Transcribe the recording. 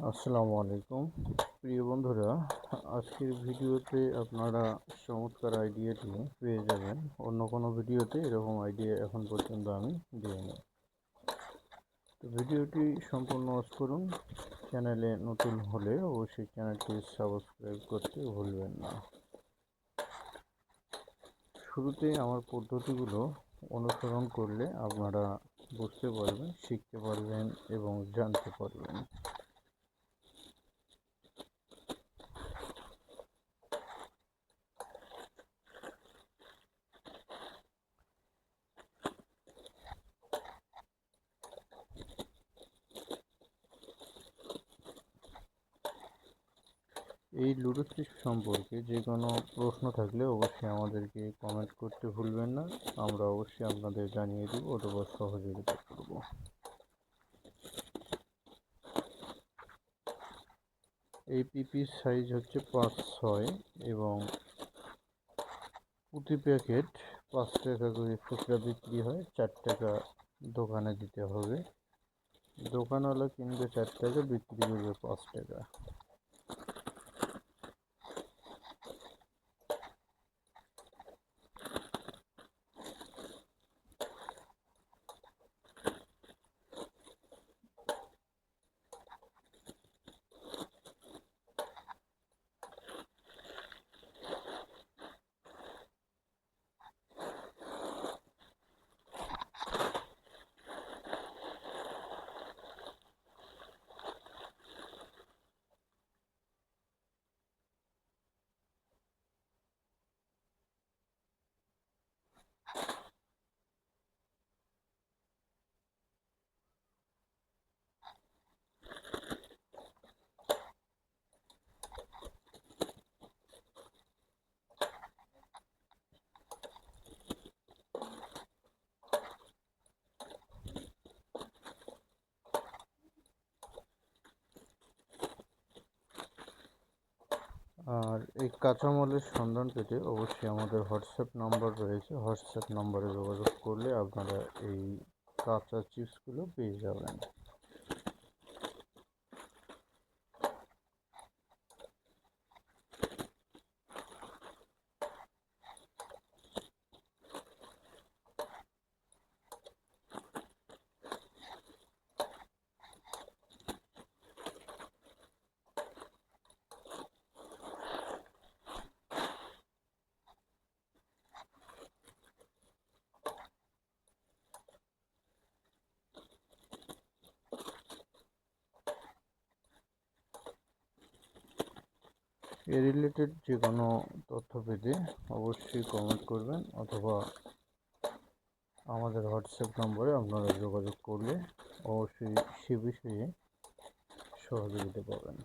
আসসালামু আলাইকুম প্রিয় বন্ধুরা। আজকের ভিডিওতে আপনারা চমৎকার আইডিয়াটি পেয়ে যাবেন। অন্য কোনো ভিডিওতে এরকম আইডিয়া এখন পর্যন্ত আমি দিইনি। তো ভিডিওটি সম্পূর্ণ ওয়াচ করুন। চ্যানেলে নতুন হলে অবশ্যই চ্যানেলটি সাবস্ক্রাইব করতে ভুলবেন না। শুরুতে আমার পদ্ধতিগুলো অনুসরণ করলে আপনারা বুঝতে পারবেন, শিখতে পারবেন এবং জানতে পারবেন। এই লুডো চিপ সম্পর্কে যে কোনো প্রশ্ন থাকলে অবশ্যই আমাদেরকে কমেন্ট করতে ভুলবেন না। আমরা অবশ্যই আপনাদের জানিয়ে দেবো অথবা সহযোগিতা করব। এই পিপির সাইজ হচ্ছে 5-6 এবং প্রতি প্যাকেট 5 টাকা করে খুচরা বিক্রি হয়। 4 টাকা দোকানে দিতে হবে। দোকানওয়ালা কিনবে 4 টাকা, বিক্রি করবে 5 টাকা। আর এই কাঁচামালের সন্ধান পেতে অবশ্যই আমাদের হোয়াটসঅ্যাপ নাম্বার রয়েছে। হোয়াটসঅ্যাপ নাম্বারে যোগাযোগ করলে আপনারা এই কাঁচা চিপসগুলো পেয়ে যাবেন। এ রিলেটেড যে কোনো তথ্য পেতে অবশ্যই কমেন্ট করবেন অথবা আমাদের হোয়াটসঅ্যাপ নম্বরে আপনারা যোগাযোগ করলে অবশ্যই সে বিষয়ে সহযোগিতা পাবেন।